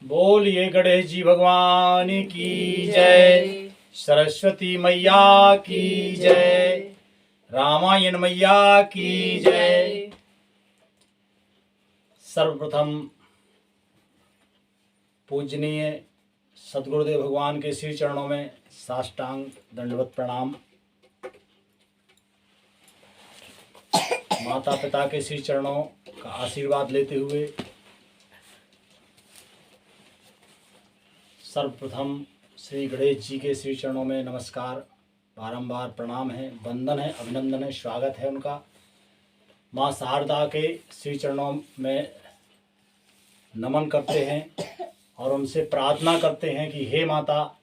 बोलिए गणेश जी भगवान की जय, सरस्वती मैया की जय, रामायण मैया की जय। सर्वप्रथम पूजनीय सद्गुरुदेव भगवान के श्री चरणों में साष्टांग दंडवत प्रणाम। माता पिता के श्री चरणों का आशीर्वाद लेते हुए सर्वप्रथम श्री गणेश जी के श्री चरणों में नमस्कार, बारंबार प्रणाम है, वंदन है, अभिनंदन है, स्वागत है उनका। माँ शारदा के श्री चरणों में नमन करते हैं और उनसे प्रार्थना करते हैं कि हे माता,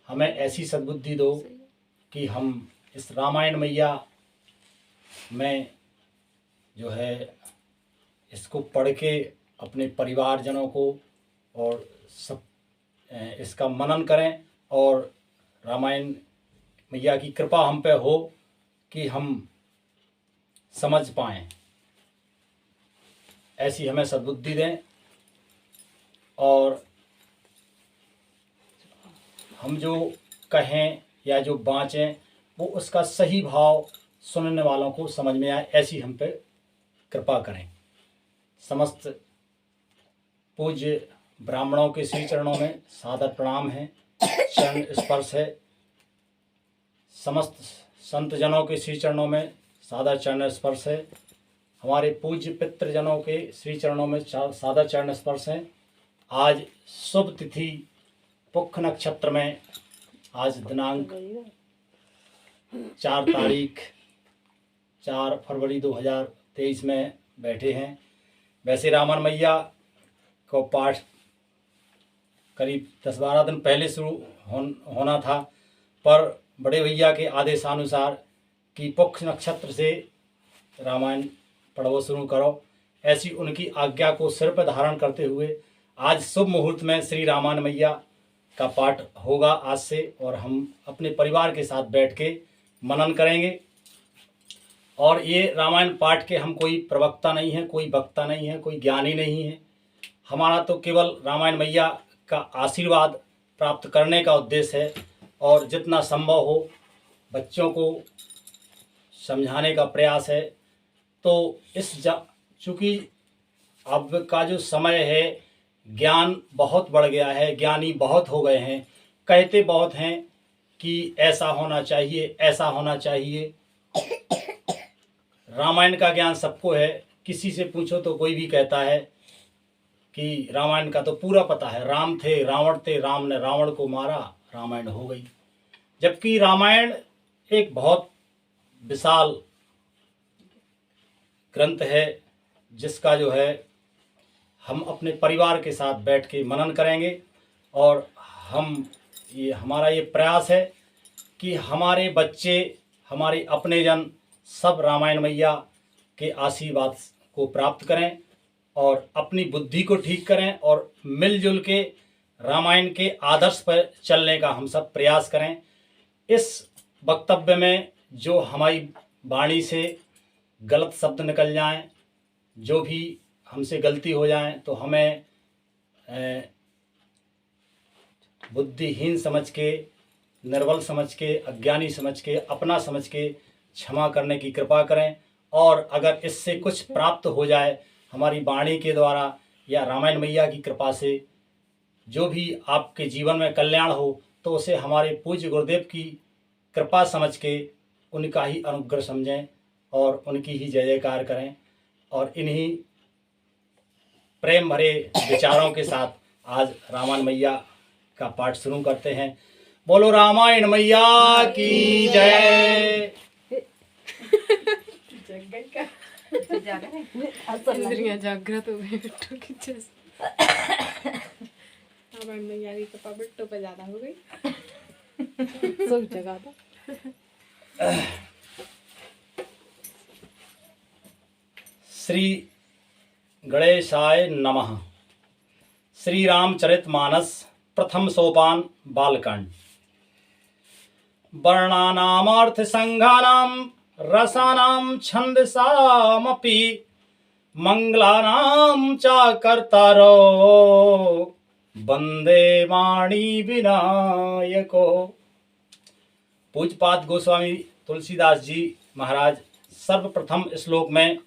हमें ऐसी सद्बुद्धि दो कि हम इस रामायण मैया में जो है इसको पढ़ के अपने परिवारजनों को और सब इसका मनन करें और रामायण मैया की कृपा हम पे हो कि हम समझ पाएँ, ऐसी हमें सद्बुद्धि दें और हम जो कहें या जो बाँचें वो उसका सही भाव सुनने वालों को समझ में आए, ऐसी हम पे कृपा करें। समस्त पूज्य ब्राह्मणों के श्री चरणों में सादर प्रणाम है, चरण स्पर्श है। समस्त संतजनों के श्री चरणों में सादर चरण स्पर्श है। हमारे पूज्य पितृजनों के श्री चरणों में सादर चरण स्पर्श है। आज शुभ तिथि पुख नक्षत्र में आज दिनांक 4 फरवरी 2023 में बैठे हैं। वैसे रामायण मैया को पाठ करीब 10-12 दिन पहले शुरू होना था, पर बड़े भैया के आदेशानुसार कि पुख नक्षत्र से रामायण पढ़ो शुरू करो, ऐसी उनकी आज्ञा को सिर पर धारण करते हुए आज शुभ मुहूर्त में श्री रामायण मैया का पाठ होगा आज से, और हम अपने परिवार के साथ बैठ के मनन करेंगे। और ये रामायण पाठ के हम कोई प्रवक्ता नहीं हैं, कोई वक्ता नहीं है, कोई ज्ञानी नहीं है। हमारा तो केवल रामायण मैया का आशीर्वाद प्राप्त करने का उद्देश्य है और जितना संभव हो बच्चों को समझाने का प्रयास है। तो चूँकि अब का जो समय है, ज्ञान बहुत बढ़ गया है, ज्ञानी बहुत हो गए हैं, कहते बहुत हैं कि ऐसा होना चाहिए, ऐसा होना चाहिए। रामायण का ज्ञान सबको है, किसी से पूछो तो कोई भी कहता है कि रामायण का तो पूरा पता है, राम थे रावण थे, राम ने रावण को मारा, रामायण हो गई। जबकि रामायण एक बहुत विशाल ग्रंथ है जिसका जो है हम अपने परिवार के साथ बैठ के मनन करेंगे। और हमारा ये प्रयास है कि हमारे बच्चे, हमारे अपने जन सब रामायण मैया के आशीर्वाद को प्राप्त करें और अपनी बुद्धि को ठीक करें और मिलजुल के रामायण के आदर्श पर चलने का हम सब प्रयास करें। इस वक्तव्य में जो हमारी वाणी से गलत शब्द निकल जाएं, जो भी हमसे गलती हो जाए, तो हमें बुद्धिहीन समझ के, निर्बल समझ के, अज्ञानी समझ के, अपना समझ के क्षमा करने की कृपा करें। और अगर इससे कुछ प्राप्त हो जाए हमारी वाणी के द्वारा या रामायण मैया की कृपा से, जो भी आपके जीवन में कल्याण हो, तो उसे हमारे पूज्य गुरुदेव की कृपा समझ के उनका ही अनुग्रह समझें और उनकी ही जय जयकार करें। और इन्हीं प्रेम भरे विचारों के साथ आज रामायण मैया का पाठ शुरू करते हैं। बोलो रामायण मैया की जय। इंद्रियां जागृत हो गई बिट्टू की जैसे। रामायण मैया की कृपा बिट्टू पे ज्यादा हो गई। सब जगह था। श्री गणेशाय नमः। श्री रामचरितमानस प्रथम सोपान बालकांड। वर्णानामर्थ संघानाम रसानां छंदसामपि मंगलानां च कर्तारो वंदे वाणी विनायको। पूज्यपाद गोस्वामी तुलसीदास जी महाराज सर्वप्रथम श्लोक में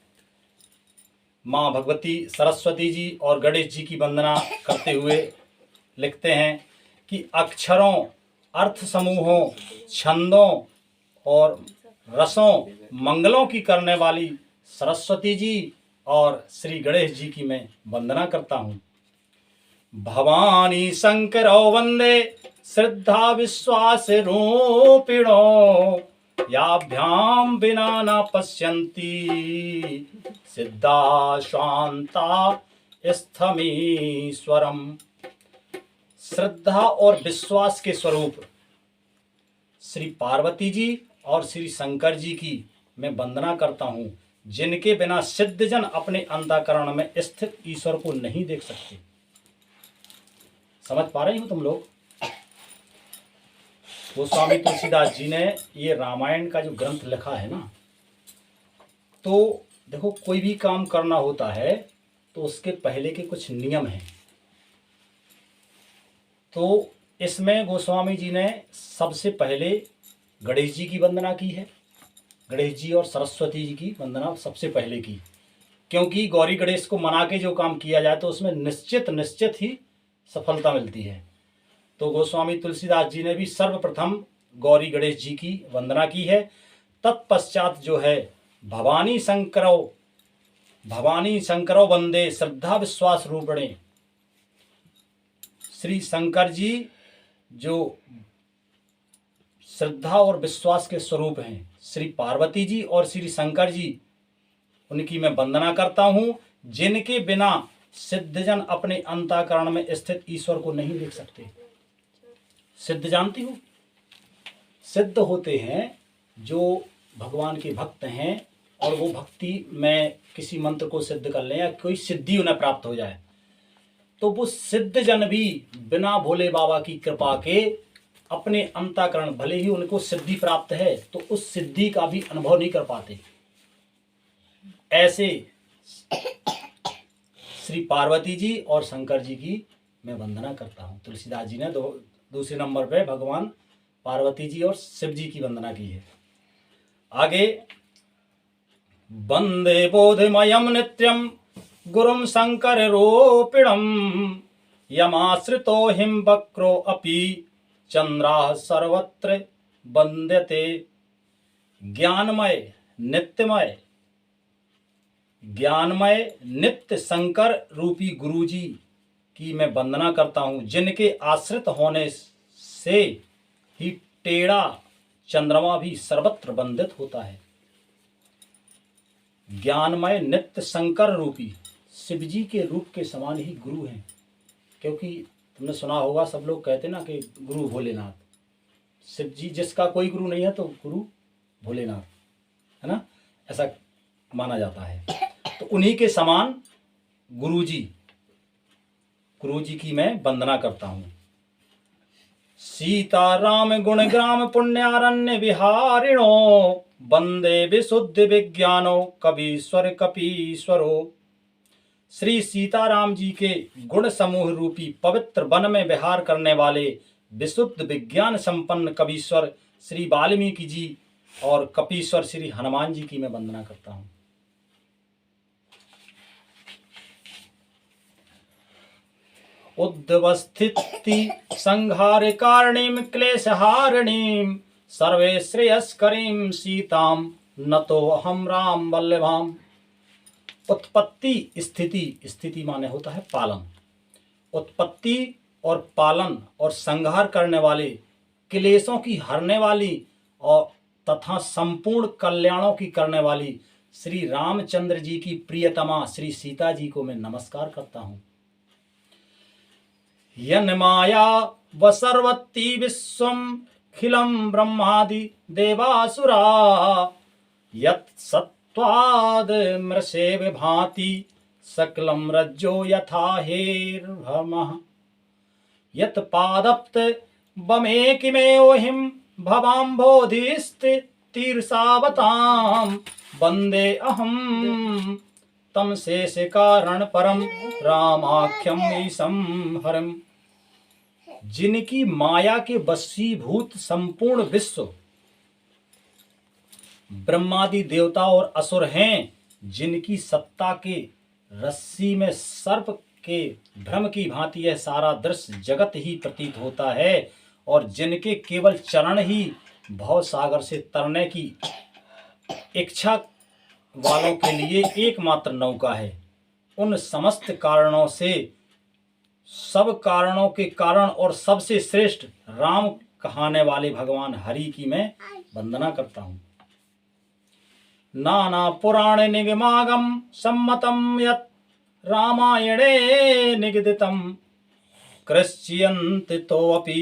माँ भगवती सरस्वती जी और गणेश जी की वंदना करते हुए लिखते हैं कि अक्षरों, अर्थ समूहों, छंदों और रसों, मंगलों की करने वाली सरस्वती जी और श्री गणेश जी की मैं वंदना करता हूँ। भवानी शंकरो वंदे श्रद्धा विश्वास रूपिणो, याभ्याम बिना न पश्यन्ति सिद्धा शांता स्थमीश्वरम। श्रद्धा और विश्वास के स्वरूप श्री पार्वती जी और श्री शंकर जी की मैं वंदना करता हूँ, जिनके बिना सिद्धजन अपने अंतःकरण में स्थित ईश्वर को नहीं देख सकते। समझ पा रहे हो तुम लोग? गोस्वामी तुलसीदास जी ने ये रामायण का जो ग्रंथ लिखा है ना, तो देखो कोई भी काम करना होता है तो उसके पहले के कुछ नियम हैं। तो इसमें गोस्वामी जी ने सबसे पहले गणेश जी की वंदना की है। गणेश जी और सरस्वती जी की वंदना सबसे पहले की, क्योंकि गौरी गणेश को मना के जो काम किया जाए तो उसमें निश्चित ही सफलता मिलती है। तो गोस्वामी तुलसीदास जी ने भी सर्वप्रथम गौरी गणेश जी की वंदना की है। तत्पश्चात जो है भवानी शंकरो वंदे श्रद्धा विश्वास रूपणे, श्री शंकर जी जो श्रद्धा और विश्वास के स्वरूप हैं, श्री पार्वती जी और श्री शंकर जी, उनकी मैं वंदना करता हूँ, जिनके बिना सिद्धजन अपने अंतःकरण में स्थित ईश्वर को नहीं देख सकते। सिद्ध जानती हो? सिद्ध होते हैं जो भगवान के भक्त हैं और वो भक्ति में किसी मंत्र को सिद्ध कर लें या कोई सिद्धि उन्हें प्राप्त हो जाए, तो वो सिद्ध जन भी बिना भोले बाबा की कृपा के अपने अंतःकरण, भले ही उनको सिद्धि प्राप्त है तो उस सिद्धि का भी अनुभव नहीं कर पाते। ऐसे श्री पार्वती जी और शंकर जी की मैं वंदना करता हूँ। तुलसीदास जी ने दूसरे नंबर पे भगवान पार्वती जी और शिव जी की वंदना की है। आगे वंदे बोधमयम नित्यम गुरुम शंकर रूपिणम, यमाश्रितो हिम वक्रो अपि चंद्राः सर्वत्र वंद्यते। ज्ञानमय नित्य शंकर रूपी गुरु जी की मैं वंदना करता हूँ, जिनके आश्रित होने से ही टेढ़ा चंद्रमा भी सर्वत्र वंदित होता है। ज्ञानमय नित्य शंकर रूपी शिव जी के रूप के समान ही गुरु हैं, क्योंकि तुमने सुना होगा, सब लोग कहते ना कि गुरु भोलेनाथ। शिव जी जिसका कोई गुरु नहीं है तो गुरु भोलेनाथ है ना, ऐसा माना जाता है। तो उन्हीं के समान गुरु जी की मैं वंदना करता हूँ। सीता राम गुण ग्राम पुण्यारण्य विहारिणो, वंदे विशुद्ध विज्ञानो कवीश्वर कपीश्वरो। श्री सीताराम जी के गुण समूह रूपी पवित्र वन में विहार करने वाले विशुद्ध विज्ञान संपन्न कवीश्वर श्री वाल्मीकि जी और कपीश्वर श्री हनुमान जी की मैं वंदना करता हूँ। उद्वस्थिति संहार कारणीम क्लेशहारिणीम, सर्वे श्रेयस्करीम सीताम नतो अहम राम वल्लभाम। उत्पत्ति स्थिति माने होता है पालन। उत्पत्ति और पालन और संहार करने वाले, क्लेशों की हरने वाली और तथा संपूर्ण कल्याणों की करने वाली श्री रामचंद्र जी की प्रियतमा श्री सीता जी को मैं नमस्कार करता हूँ। यन माया व सर्वत्ति विश्वम खिलम ब्रह्मादि देवासुरा, यत् सत्वाद मृषे विभाति सकलम रज्जो यथा हेर्भमः। यत् पादप्त बमे किमे ओहिम भवाम्भोधिस्थितिर्सावतां, वंदे अहम तम शेष कारण परम रामाख्यम ईशम हरम। जिनकी माया के वशीभूत संपूर्ण विश्व ब्रह्मादि देवता और असुर हैं, जिनकी सत्ता के रस्सी में सर्प के भ्रम की भांति यह सारा दृश्य जगत ही प्रतीत होता है, और जिनके केवल चरण ही भव सागर से तरने की इच्छा वालों के लिए एकमात्र नौका है। उन समस्त कारणों से सब कारणों के कारण और सबसे श्रेष्ठ राम कहाने वाले भगवान हरि की मैं वंदना करता हूँ। नाना पुराण निगमागम सम्मतम यत् रामायणे निगदितम कृष्यन्ति तोऽपि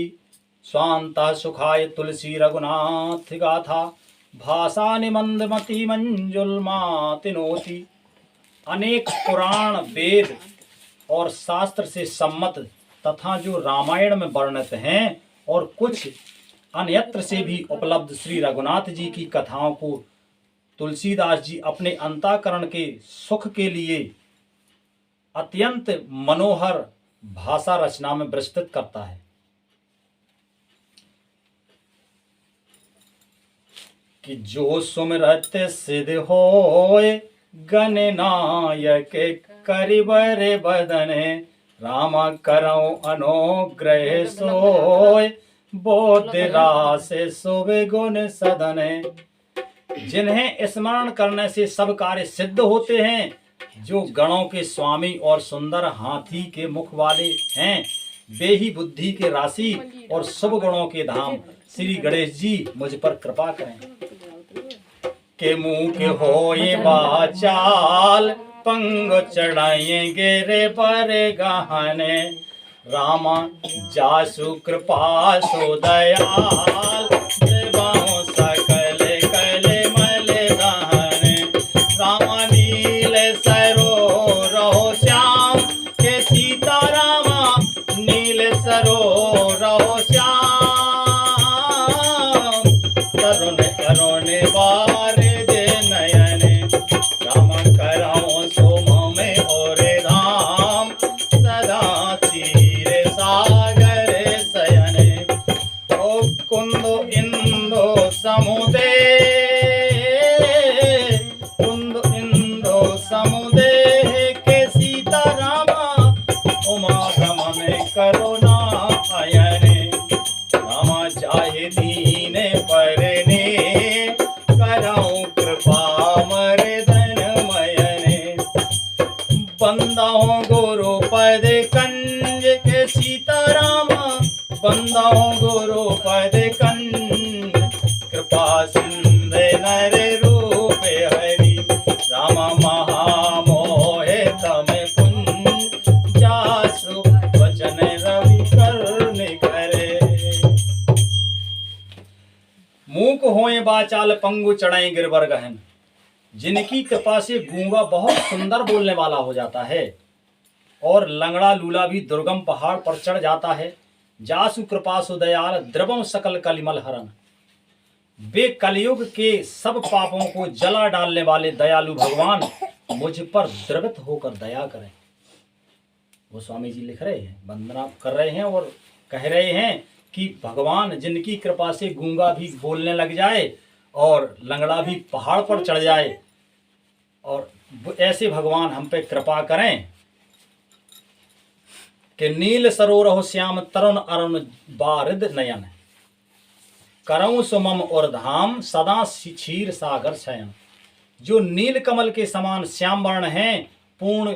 स्वान्ता सुखाय तुलसी रघुनाथ गाथा भाषानि मंदमति मंजुलमातिनोति। अनेक पुराण वेद और शास्त्र से सम्मत तथा जो रामायण में वर्णित हैं और कुछ अन्यत्र से भी उपलब्ध श्री रघुनाथ जी की कथाओं को तुलसीदास जी अपने अंतःकरण के सुख के लिए अत्यंत मनोहर भाषा रचना में विस्तृत करता है कि जो सुमिरत सिद्ध होए गणनायक करिबर बदने रामा करौ अनुग्रह सोय बोध रास सुबे गुण सदने। जिन्हें स्मरण करने से सब कार्य सिद्ध होते हैं, जो गणों के स्वामी और सुंदर हाथी के मुख वाले हैं, वे ही बुद्धि के राशि और शुभ गुणों के धाम श्री गणेश जी मुझ पर कृपा करें। के मुंह के होए बाचाल पंग चढ़ाएंगे रे पर गहने रामा जासु कृपा सो दयाल देवाओं सकल कले मल दहने रामा नील सरो रहो श्याम के सीता रामा नील सरो रहो श्याम तरुण करुण बार दे नयने राम कराओ सोम में और धाम सदा तीर सागर सयने ओ कुंदो इंदो समुदे कुंदो इंदो समुदे के सीता रामा उमा रमन करुणा अयने रामा चाहे दीन परने कराऊं कृपा मर्दन मयने बंदाओं गुरु पद कंज के सीतारामा बंदाओं गुरु पद कंज कृपा सिंध नर रूप हरि रामा महामोहे तम पुंज जासु वचन रवि करने करे। मूक होए बाचाल पंगु चढ़ाए गिरवर गहन। जिनकी कृपा से गूंगा बहुत सुंदर बोलने वाला हो जाता है और लंगड़ा लूला भी दुर्गम पहाड़ पर चढ़ जाता है। जासु कृपा सु दयाल द्रवम सकल कलिमल हरन। वे कलयुग के सब पापों को जला डालने वाले दयालु भगवान मुझ पर द्रवित होकर दया करें। वो स्वामी जी लिख रहे हैं, वंदना कर रहे हैं और कह रहे हैं कि भगवान जिनकी कृपा से गूंगा भी बोलने लग जाए और लंगड़ा भी पहाड़ पर चढ़ जाए, और ऐसे भगवान हम पे कृपा करें कि नील सरोरह श्याम तरुण अरुण बारिद नयन करऊं सुमम और धाम सदा क्षीर सागर शयन। जो नील कमल के समान श्याम वर्ण हैं, पूर्ण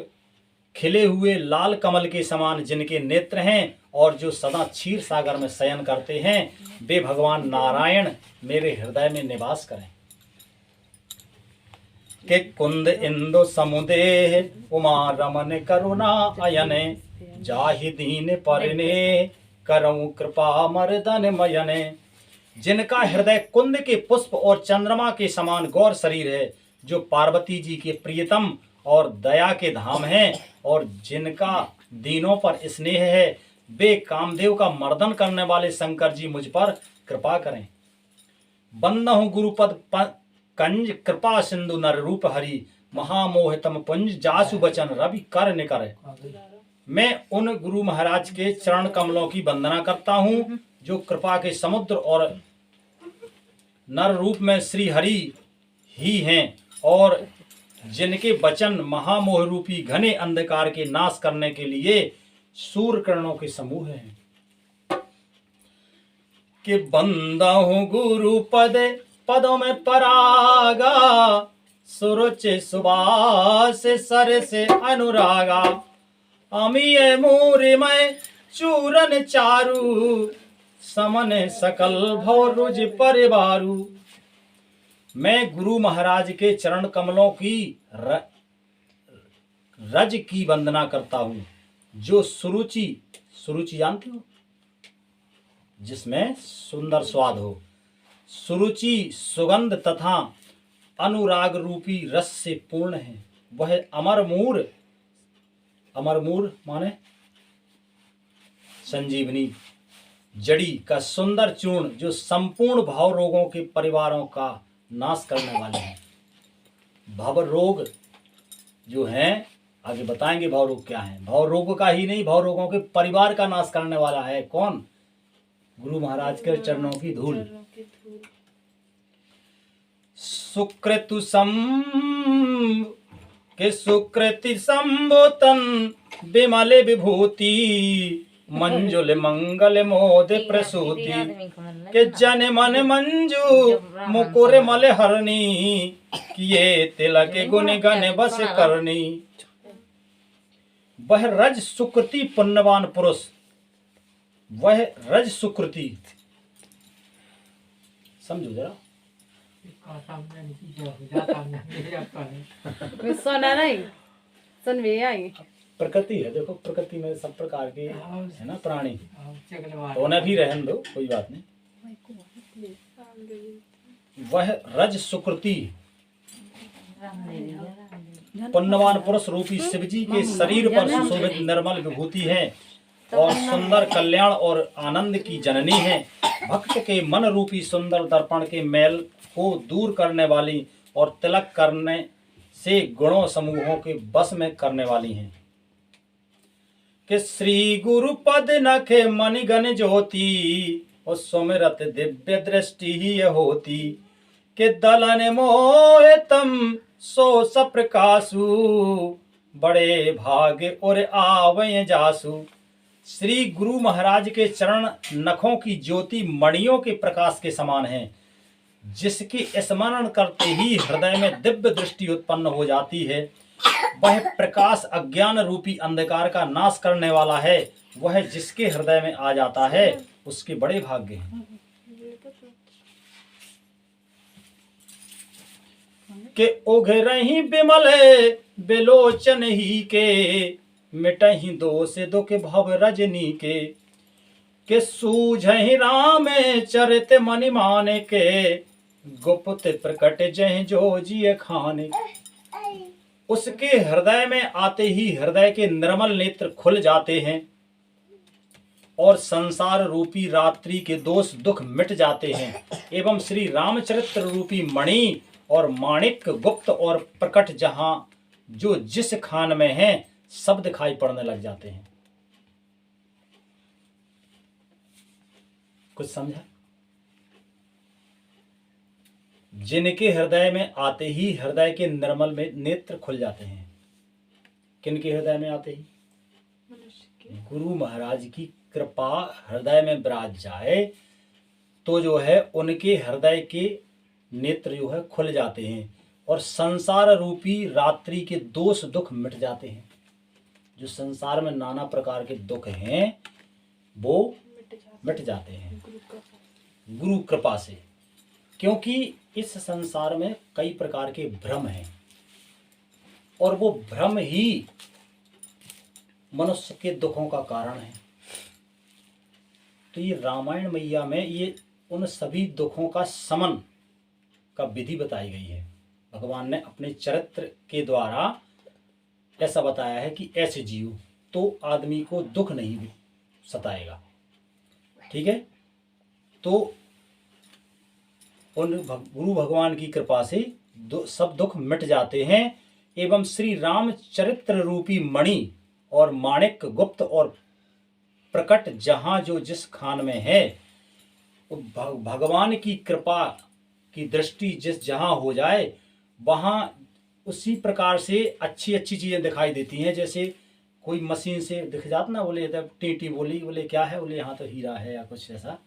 खिले हुए लाल कमल के समान जिनके नेत्र हैं और जो सदा क्षीर सागर में शयन करते हैं, वे भगवान नारायण मेरे हृदय में निवास करें। के कुंद इंदु समुदे उमा रमन करुणा अयने जाहि दीन परने करऊं कृपा मर्दन मयने। जिनका हृदय कुंद के पुष्प और चंद्रमा के समान गौर शरीर है, जो पार्वती जी के प्रियतम और दया के धाम हैं, और जिनका दीनों पर स्नेह है, वे कामदेव का मर्दन करने वाले शंकर जी मुझ पर कृपा करें। बंदा हूँ गुरुपद कंज कृपा सिंधु नर रूप हरि महामोहितम पुंज जासु बचन रवि कर निकर। मैं उन गुरु महाराज के चरण कमलों की वंदना करता हूँ जो कृपा के समुद्र और नर रूप में श्री हरि ही हैं और जिनके वचन महामोह रूपी घने अंधकार के नाश करने के लिए सूर्य किरणों के समूह हैं। कि बंदा हूँ गुरु पदों में परागा, सुरुच सुबास सर से अनुरागा, अमीय मूरी में चूरन चारू, समन सकल भव रुज परिवारू। मैं गुरु महाराज के चरण कमलों की रज की वंदना करता हूँ जो सुरुचि जानते हो, जिसमें सुंदर स्वाद हो, सुरुचि सुगंध तथा अनुराग रूपी रस से पूर्ण है। वह अमरमूर माने संजीवनी जड़ी का सुंदर चूर्ण जो संपूर्ण भाव रोगों के परिवारों का नाश करने वाले हैं। भव रोग जो हैं, आगे बताएंगे भाव रोग क्या है। भाव रोग का ही नहीं, भाव रोगों के परिवार का नाश करने वाला है कौन? गुरु महाराज के चरणों की धूल। सुकृति संबोतन विमल विभूति, मंजुल मंगल मोद प्रसूति, के जन मन मंजू मुकुर मल हरणी, किए तिलक गुण गण बस करनी। वह रज सुकृति पुण्यवान पुरुष, वह रज सुकृति, समझो जरा। सोना नहीं सुन भी आई प्रकृति है, देखो प्रकृति में सब प्रकार के है ना प्राणी, तो उन्हें भी रहन दो, कोई बात नहीं। वह रज सुकृति पुण्यवान पुरुष रूपी शिव जी के शरीर पर सुशोभित निर्मल विभूति है और सुंदर कल्याण और आनंद की जननी है। भक्त के मन रूपी सुंदर दर्पण के मैल को दूर करने वाली और तिलक करने से गुणों समूहों के बस में करने वाली हैं। कि श्री गुरु पद नखे मनि गण ज्योति, और सुमिरत दिव्य दृष्टि ही होती। कि दलन मोह तम सो सप्रकाशु, बड़े भाग और आवय जासु। श्री गुरु महाराज के चरण नखों की ज्योति मणियों के प्रकाश के समान है, जिसकी स्मरण करते ही हृदय में दिव्य दृष्टि उत्पन्न हो जाती है। वह प्रकाश अज्ञान रूपी अंधकार का नाश करने वाला है। वह जिसके हृदय में आ जाता है उसके बड़े भाग्य हैं। के उघरहि बिमल बिलोचन ही के, मिटहि दोष दुख भव रजनी के सूझहि राम चरित मनि माने के, गुप्त प्रकट जहि जो जिय खाने। उसके हृदय में आते ही हृदय के निर्मल नेत्र खुल जाते हैं और संसार रूपी रात्रि के दोष दुख मिट जाते हैं, एवं श्री रामचरित्र रूपी मणि और माणिक गुप्त और प्रकट जहां जो जिस खान में हैं सब दिखाई पड़ने लग जाते हैं। कुछ समझा? जिनके हृदय में आते ही हृदय के निर्मल में नेत्र खुल जाते हैं। किनके हृदय में आते ही? गुरु महाराज की कृपा हृदय में विराज जाए तो जो है उनके हृदय के नेत्र जो है खुल जाते हैं और संसार रूपी रात्रि के दोष दुख मिट जाते हैं। जो संसार में नाना प्रकार के दुख हैं वो मिट जाते हैं गुरु कृपा से। क्योंकि इस संसार में कई प्रकार के भ्रम हैं और वो भ्रम ही मनुष्य के दुखों का कारण है। तो ये रामायण मैया में ये उन सभी दुखों का समन का विधि बताई गई है। भगवान ने अपने चरित्र के द्वारा ऐसा बताया है कि ऐसे जियो तो आदमी को दुख नहीं सताएगा। ठीक है, तो उन गुरु भगवान की कृपा से सब दुख मिट जाते हैं एवं श्री रामचरित्र रूपी मणि और माणिक गुप्त और प्रकट जहाँ जो जिस खान में है, भगवान की कृपा की दृष्टि जिस जहाँ हो जाए वहाँ उसी प्रकार से अच्छी अच्छी चीज़ें दिखाई देती हैं। जैसे कोई मशीन से दिख जाता ना, बोले जब टीटी बोली, बोले क्या है, बोले यहाँ तो हीरा है या कुछ ऐसा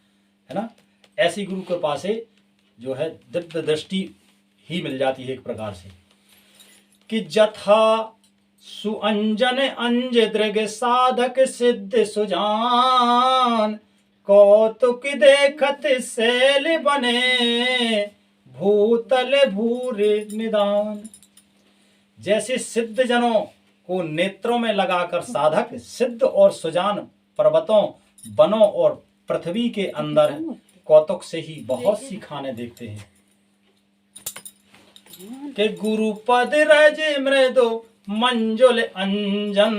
है ना। ऐसी गुरु कृपा से जो है दिव्य दृष्टि ही मिल जाती है एक प्रकार से कि जथा सुअंजन अंज दृग साधक सिद्ध सुजान कौतुक देखत शैल बने भूतल भूरे निदान। जैसे सिद्ध जनों को नेत्रों में लगाकर साधक सिद्ध और सुजान पर्वतों, वनों और पृथ्वी के अंदर कौतुक से ही बहुत सी खाने देखते हैं कि गुरुपद रज मृदु मंजुल अंजन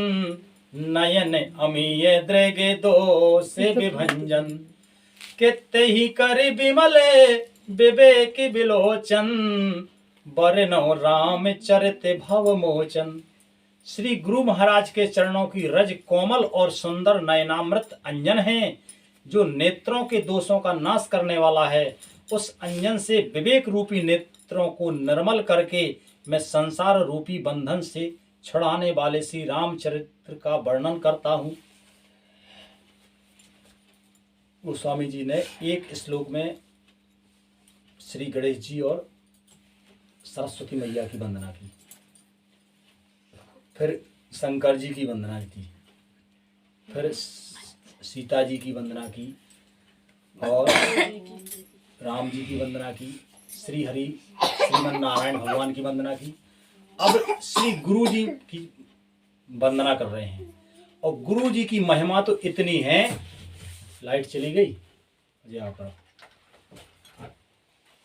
नयन अमीय द्रगे दो से विभंजन के ही कर विमले विवेक विलोचन बरनो राम चरित भव मोचन। श्री गुरु महाराज के चरणों की रज कोमल और सुंदर नयनामृत अंजन है जो नेत्रों के दोषों का नाश करने वाला है। उस अंजन से विवेक रूपी नेत्रों को निर्मल करके मैं संसार रूपी बंधन से छुड़ाने वाले श्री रामचरित्र का वर्णन करता हूँ। गोस्वामी जी ने एक श्लोक में श्री गणेश जी और सरस्वती मैया की वंदना की, फिर शंकर जी की वंदना की, फिर सीता जी की वंदना की और राम जी की वंदना की, श्री हरि श्रीमन नारायण भगवान की वंदना की। अब श्री गुरु जी की वंदना कर रहे हैं और गुरु जी की महिमा तो इतनी है। लाइट चली गई जी यहाँ पर।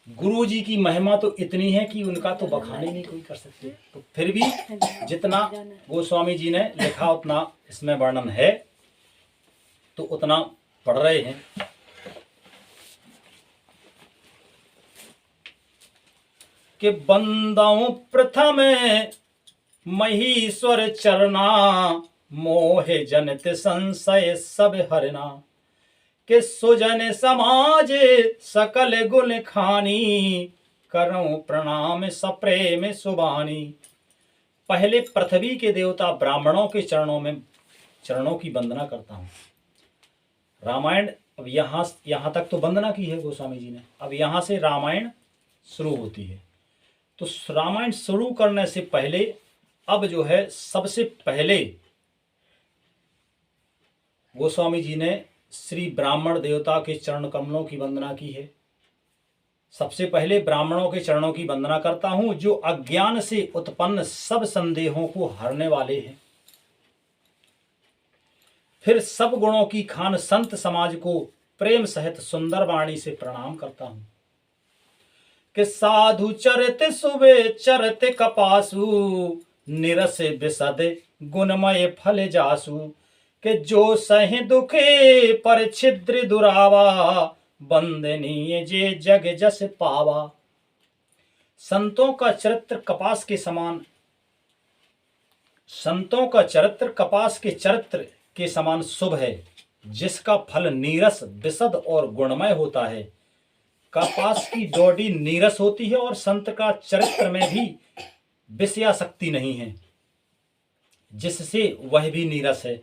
गुरु जी की महिमा तो इतनी है कि उनका तो बखान ही नहीं कोई कर सकते। तो फिर भी जितना गोस्वामी जी ने लिखा उतना इसमें वर्णन है, तो उतना पढ़ रहे हैं। कि बंदाओं प्रथम महीश्वर चरना मोहे जनित संशय सब हरना कि सुजन समाज सकल गुण खानी करऊं प्रणाम सप्रेम सुबानी। पहले पृथ्वी के देवता ब्राह्मणों के चरणों की वंदना करता हूँ। रामायण अब यहाँ तक तो वंदना की है गोस्वामी जी ने। अब यहाँ से रामायण शुरू होती है। तो रामायण शुरू करने से पहले अब जो है सबसे पहले गोस्वामी जी ने श्री ब्राह्मण देवता के चरण कमलों की वंदना की है। सबसे पहले ब्राह्मणों के चरणों की वंदना करता हूं जो अज्ञान से उत्पन्न सब संदेहों को हरने वाले हैं। फिर सब गुणों की खान संत समाज को प्रेम सहित सुंदर वाणी से प्रणाम करता हूं कि साधु चरित सुबे चरित कपासु निरस विसद गुणमय फल जासु कि जो सहि दुखे पर छिद्र दुरावा बंदनीय जे जग जस पावा। संतों का चरित्र कपास के समान, संतों का चरित्र कपास के चरित्र के समान शुभ है, जिसका फल नीरस विशद और गुणमय होता है। कपास की डोडी नीरस होती है और संत का चरित्र में भी विषयाशक्ति नहीं है, जिससे वह भी नीरस है।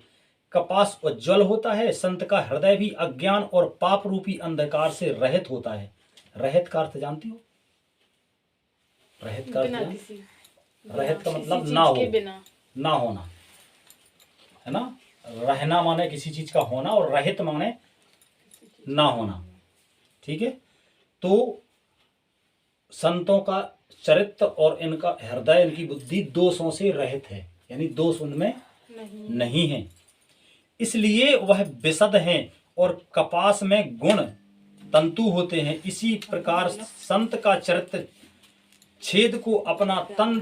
कपास उज्ज्वल होता है, संत का हृदय भी अज्ञान और पाप रूपी अंधकार से रहित होता है। रहित का अर्थ जानती हो? रहित का अर्थ, रहित का मतलब ना हो, ना होना है ना। रहना माने किसी चीज का होना और रहित माने ना होना, ठीक है। तो संतों का चरित्र और इनका हृदय, इनकी बुद्धि दोषों से रहित है, यानी दोष उनमें नहीं है, इसलिए वह विशद हैं और कपास में गुण तंतु होते हैं। इसी प्रकार संत का चरित्र छेद को अपना तन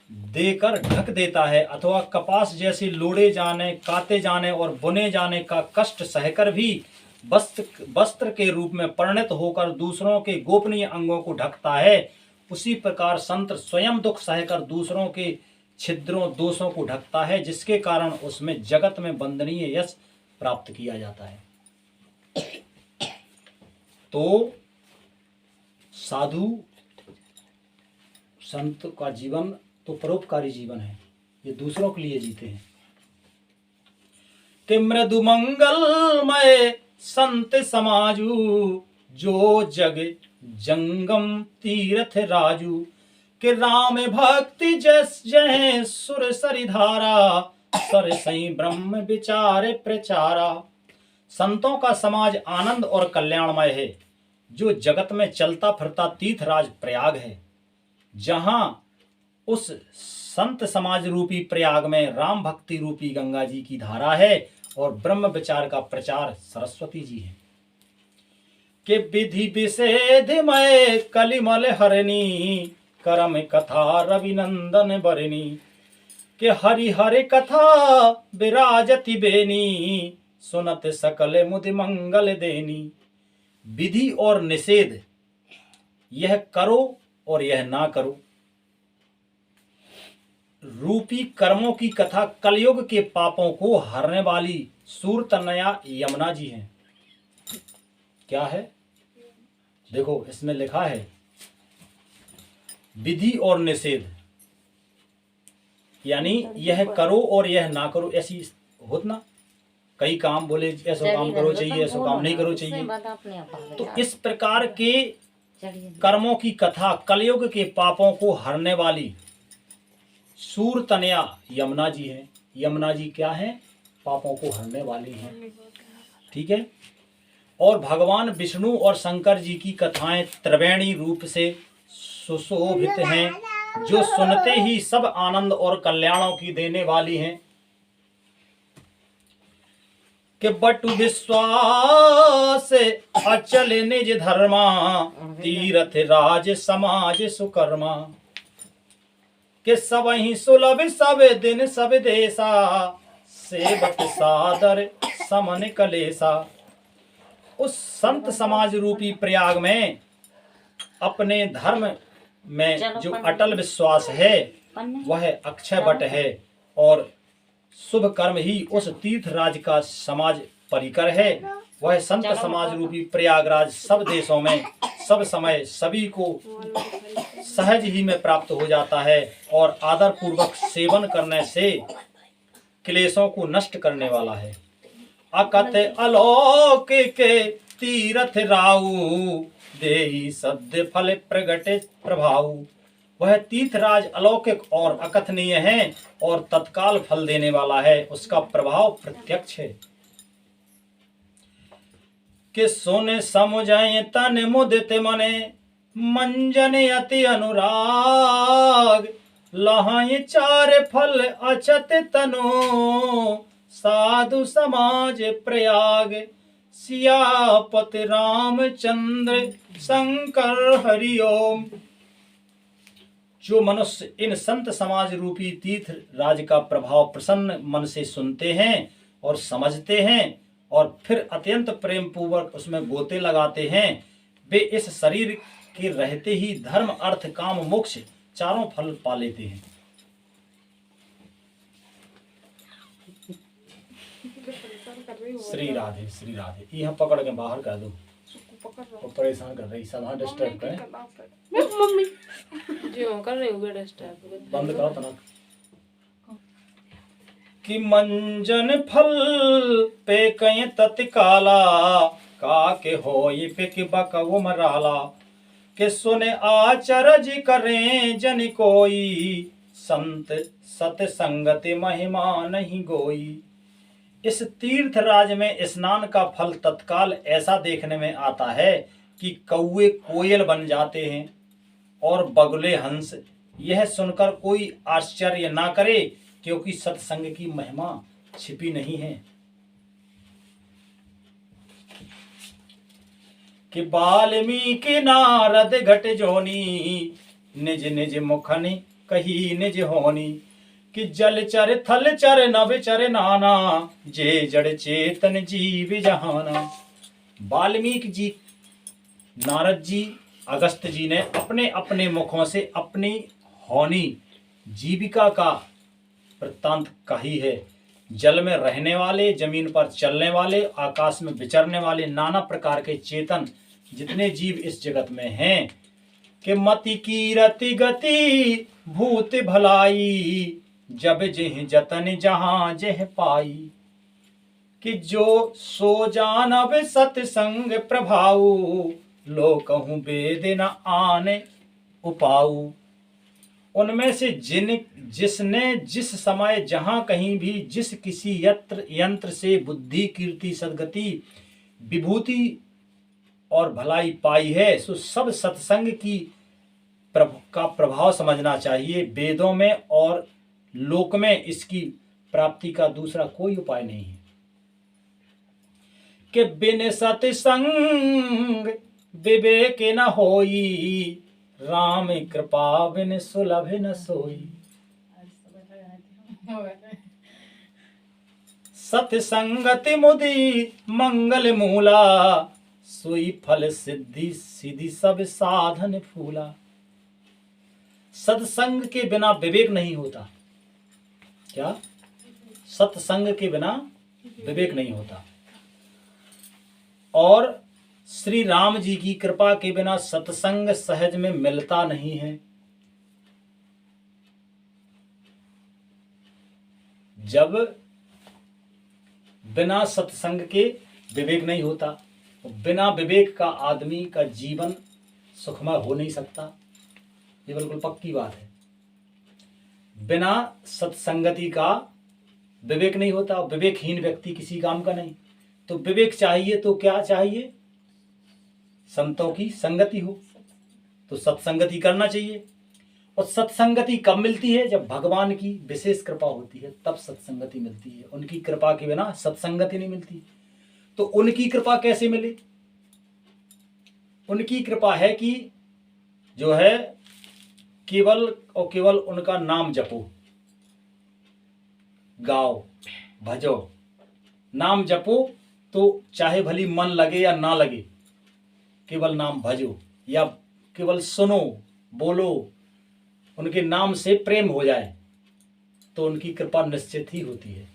देकर ढक देता है, अथवा कपास जैसे लोड़े जाने, काते जाने और बुने जाने का कष्ट सहकर भी वस्त्र के रूप में परिणत होकर दूसरों के गोपनीय अंगों को ढकता है। उसी प्रकार संत स्वयं दुख सहकर दूसरों के छिद्रों दोषों को ढकता है, जिसके कारण उसमें जगत में वंदनीय यश प्राप्त किया जाता है। तो साधु संत का जीवन तो परोपकारी जीवन है, ये दूसरों के लिए जीते हैं। कि मृदु मंगलमय संत समाजू, जो जग जंगम तीर्थ राजू। कि राम भक्ति जस जय सुर सरिधारा, सर सई ब्रह्म विचारे प्रचारा। संतों का समाज आनंद और कल्याणमय है, जो जगत में चलता फिरता तीर्थराज प्रयाग है, जहां उस संत समाज रूपी प्रयाग में राम भक्ति रूपी गंगा जी की धारा है और ब्रह्म विचार का प्रचार सरस्वती जी है। कि विधि विषेधमय कलिमल हरणी, करम कथा रविनंदन बरनी। कि हरि हरि कथा विराजति बेनी, सुनत सकल मुदि मंगल देनी। विधि और निषेध, यह करो और यह ना करो रूपी कर्मों की कथा कलयुग के पापों को हरने वाली सूरतनया यमुना जी हैं। क्या है? देखो इसमें लिखा है विधि और निषेध, यानी यह करो और यह ना करो। ऐसी होत ना, कई काम बोले ऐसा काम करो चाहिए, ऐसा काम नहीं करो चाहिए। तो इस प्रकार के कर्मों की कथा कलयुग के पापों को हरने वाली सूरतनया यमुना जी हैं। यमुना जी क्या हैं? पापों को हरने वाली हैं। ठीक है। और भगवान विष्णु और शंकर जी की कथाएं त्रिवेणी रूप से सुशोभित हैं, जो सुनते ही सब आनंद और कल्याणों की देने वाली हैं। कि बटु विश्वास अचल निज धर्मा, तीर्थ राज समाज सुकर्मा। कि सब ही सुलभ सब दिन सब देशा, सेवक सादर समन कलेसा। उस संत समाज रूपी प्रयाग में अपने धर्म में जो अटल विश्वास है वह अक्षय वट है, और शुभ कर्म ही उस तीर्थ राज का समाज परिकर है। वह संत समाज रूपी प्रयागराज सब देशों में सब समय सभी को सहज ही में प्राप्त हो जाता है, और आदर पूर्वक सेवन करने से क्लेशों को नष्ट करने वाला है। अकथ अलौकिक तीर्थ राऊ, देई सद्य फल प्रगटे प्रभाऊ। वह तीर्थराज अलौकिक और अकथनीय है और तत्काल फल देने वाला है, उसका प्रभाव प्रत्यक्ष है। कि सुन समुझय तन मुदित मने, मंजन अति अनुराग। लहाय चार फल अचत तनो, साधु समाज प्रयाग। सियापति रामचंद्र शंकर हरिओम। जो मनुष्य इन संत समाज रूपी तीर्थ राज का प्रभाव प्रसन्न मन से सुनते हैं और समझते हैं और फिर अत्यंत प्रेम पूर्वक उसमें गोते लगाते हैं, वे इस शरीर के रहते ही धर्म अर्थ काम मोक्ष चारों फल पा लेते हैं। श्री राधे श्री राधे। यहाँ पकड़ के बाहर कर दो, वो परेशान कर रही, सदा डिस्टर्ब करें। मम्मी जो कर रही होगी डिस्टर्ब, बंद करो तना। कि मंजन फल पे कहीं तत्काला, का के होई पे कि बकवो मराला। कि सुने आचरज करें जन कोई, संत सत संगति महिमा नहीं गोई। इस तीर्थ राज में स्नान का फल तत्काल ऐसा देखने में आता है कि कौवे कोयल बन जाते हैं और बगुले हंस। यह सुनकर कोई आश्चर्य ना करे, क्योंकि सत्संग की महिमा छिपी नहीं है। कि वाल्मीकि नारद घट जोनी, निज निज मुखनि कही निज होनी। कि जल चर थल चर नभ चर नाना, जे जड़ चेतन जीव जहाना। वाल्मीकि जी, नारद जी, अगस्त जी ने अपने अपने मुखों से अपनी होनी जीविका का वृत्तांत का ही है। जल में रहने वाले, जमीन पर चलने वाले, आकाश में विचरने वाले नाना प्रकार के चेतन जितने जीव इस जगत में हैं कि मति की रति गति भूत भलाई, जब जेह जतन जहां जेह पाई, कि जो सो जानब सत्संग प्रभाऊ, लो कहूँ वेद न आने उपाऊ। उनमें से जिसने जिस समय जहां कहीं भी जिस किसी यंत्र से बुद्धि कीर्ति सद्गति विभूति और भलाई पाई है, सो सब सत्संग की का प्रभाव समझना चाहिए। वेदों में और लोक में इसकी प्राप्ति का दूसरा कोई उपाय नहीं है। कि बिन सत्संग विवेक न होई, राम कृपा बिन सुलभ न सोई। सत्संगति मुदि मंगल मूला, सोई फल सिद्धि सीधी सब साधन फूला। सत्संग के बिना विवेक नहीं होता। क्या? सत्संग के बिना विवेक नहीं होता। और श्री राम जी की कृपा के बिना सत्संग सहज में मिलता नहीं है। जब बिना सत्संग के विवेक नहीं होता, तो बिना विवेक का आदमी का जीवन सुखमय हो नहीं सकता। ये बिल्कुल पक्की बात है। बिना सत्संगति का विवेक नहीं होता। विवेकहीन व्यक्ति किसी काम का नहीं। तो विवेक चाहिए तो क्या चाहिए? संतों की संगति हो, तो सत्संगति करना चाहिए। और सत्संगति कब मिलती है? जब भगवान की विशेष कृपा होती है, तब सत्संगति मिलती है। उनकी कृपा के बिना सत्संगति नहीं मिलती। तो उनकी कृपा कैसे मिले? उनकी कृपा है कि जो है केवल और केवल उनका नाम जपो, गाओ, भजो। नाम जपो तो चाहे भली मन लगे या ना लगे, केवल नाम भजो या केवल सुनो, बोलो, उनके नाम से प्रेम हो जाए तो उनकी कृपा निश्चित ही होती है।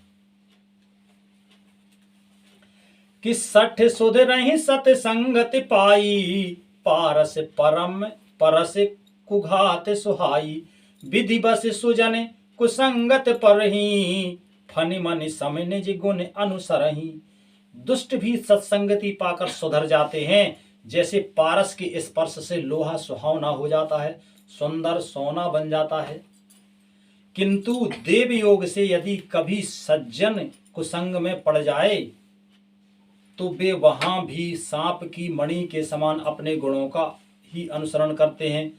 कि सठ सुध रही सत्संगति पाई, पारस परम परस कुघात सुहाई। विधि बस सुजन कुसंगत परही, फनि मनि सम निज गुण अनुसरही। दुष्ट भी सत्संगति पाकर सुधर जाते हैं। जैसे पारस के स्पर्श से लोहा सुहावना हो जाता है, सुंदर सोना बन जाता है। किंतु देव योग से यदि कभी सज्जन कुसंग में पड़ जाए तो वे वहां भी सांप की मणि के समान अपने गुणों का ही अनुसरण करते हैं।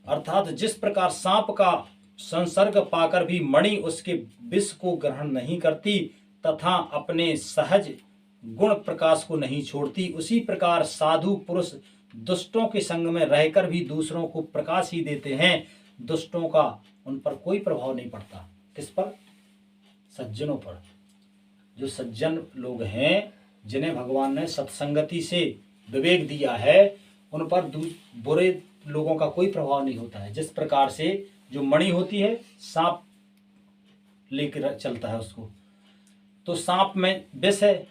अर्थात जिस प्रकार सांप का संसर्ग पाकर भी मणि उसके विष को ग्रहण नहीं करती तथा अपने सहज गुण प्रकाश को नहीं छोड़ती, उसी प्रकार साधु पुरुष दुष्टों के संग में रहकर भी दूसरों को प्रकाश ही देते हैं। दुष्टों का उन पर कोई प्रभाव नहीं पड़ता। किस पर? सज्जनों पर। जो सज्जन लोग हैं, जिन्हें भगवान ने सत्संगति से विवेक दिया है, उन पर बुरे लोगों का कोई प्रभाव नहीं होता है। जिस प्रकार से जो मणि होती है, सांप लेकर चलता है उसको, तो सांप में विष है,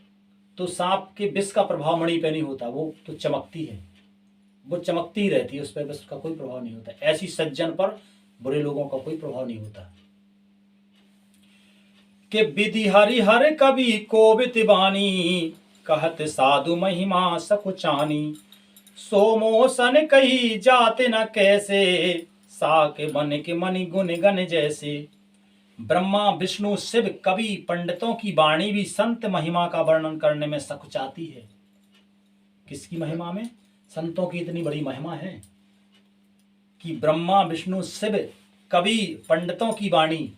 तो सांप के विष का प्रभाव मणि पे नहीं होता, वो तो चमकती है, वो चमकती ही रहती है, उस पर विष का कोई प्रभाव नहीं होता। ऐसी सज्जन पर बुरे लोगों का कोई प्रभाव नहीं होता। कि विधि हरिहर कवि कोवित बानी, कहत साधु महिमा सकुचानी। सोमोसन कही जाते न कैसे, साके बन के मणि गुण गण जैसे। ब्रह्मा विष्णु शिव कवि पंडितों की वाणी भी संत महिमा का वर्णन करने में सकुचाती है। किसकी महिमा में? संतों की इतनी बड़ी महिमा है कि ब्रह्मा विष्णु शिव कवि पंडितों की वाणी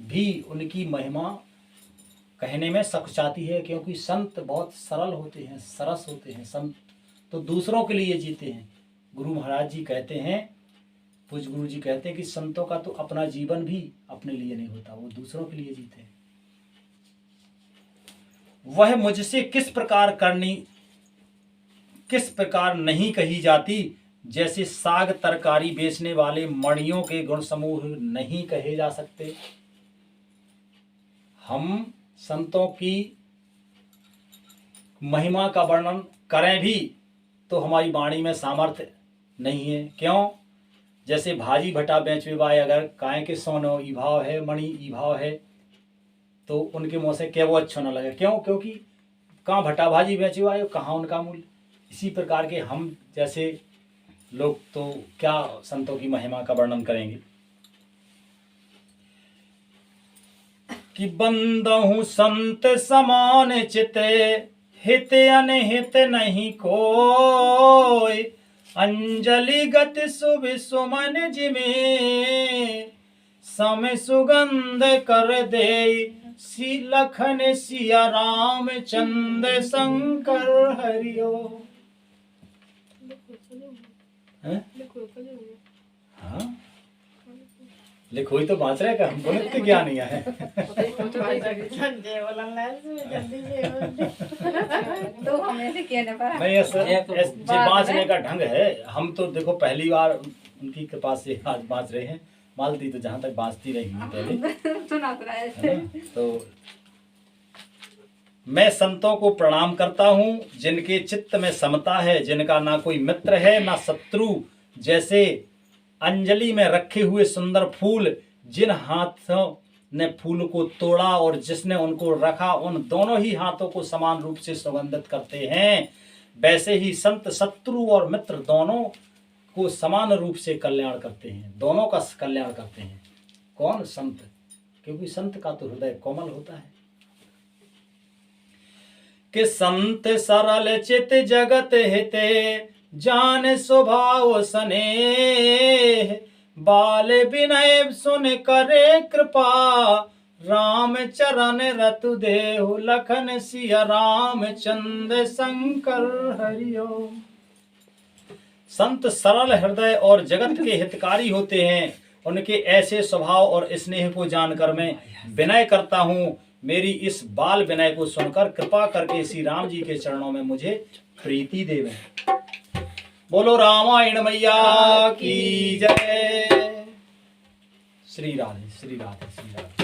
भी उनकी महिमा कहने में सकुचाती है। क्योंकि संत बहुत सरल होते हैं, सरस होते हैं। संत तो दूसरों के लिए जीते हैं। गुरु महाराज जी कहते हैं, पूज्य गुरु जी कहते हैं कि संतों का तो अपना जीवन भी अपने लिए नहीं होता, वो दूसरों के लिए जीते हैं। वह मुझसे किस प्रकार करनी, किस प्रकार नहीं कही जाती, जैसे साग तरकारी बेचने वाले मणियों के गुण समूह नहीं कहे जा सकते। हम संतों की महिमा का वर्णन करें भी तो हमारी वाणी में सामर्थ्य नहीं है। क्यों? जैसे भाजी भटा बेचवे वाले अगर काहे के सोनो ई भाव है, मणि ई भाव है, तो उनके मुँह से क्या वो अच्छा न लगे। क्यों? क्योंकि कहाँ भटा भाजी बेचे वाले, कहाँ उनका मूल्य। इसी प्रकार के हम जैसे लोग तो क्या संतों की महिमा का वर्णन करेंगे। कि बंदहु संत समान चिते, हित अनहित नहीं कोय। अंजलि गति शुभ सुमन जिमे, समय सुगंध कर दे। सी लखन सिया राम चंद्र शंकर हरिओ। हाँ, लिखोई तो बाँच रहे का, हमको नृत्य ज्ञान नहीं है। तो हमें से कहने पर नहीं, ये बाँचने का ढंग है। हम तो देखो पहली बार उनकी कृपा से आज बाँच रहे हैं। मालती तो जहाँ तक बाँचती रहेगी पहले। सुना तो रहा है। तो मैं संतों को प्रणाम करता हूँ जिनके चित्त में समता है, जिनका ना कोई मित्र है ना शत्रु। जैसे अंजलि में रखे हुए सुंदर फूल, जिन हाथों ने फूल को तोड़ा और जिसने उनको रखा, उन दोनों ही हाथों को समान रूप से सुगंधित करते हैं। वैसे ही संत शत्रु और मित्र दोनों को समान रूप से कल्याण करते हैं, दोनों का कल्याण करते हैं। कौन? संत। क्योंकि संत का तो हृदय कोमल होता है। कि संत सरल चित जगत हिते, जान स्वभाव स्नेह। बाल विनय सुन करे कृपा, राम चरण रतु देहु। लखन सिया राम चंद्र शंकर हरिओ। संत सरल हृदय और जगत के हितकारी होते हैं। उनके ऐसे स्वभाव और स्नेह को जानकर मैं विनय करता हूँ। मेरी इस बाल विनय को सुनकर कृपा करके श्री राम जी के चरणों में मुझे प्रीति देवें। बोलो रामायण मैया की जय। श्री राधे श्री राधे श्री राधे।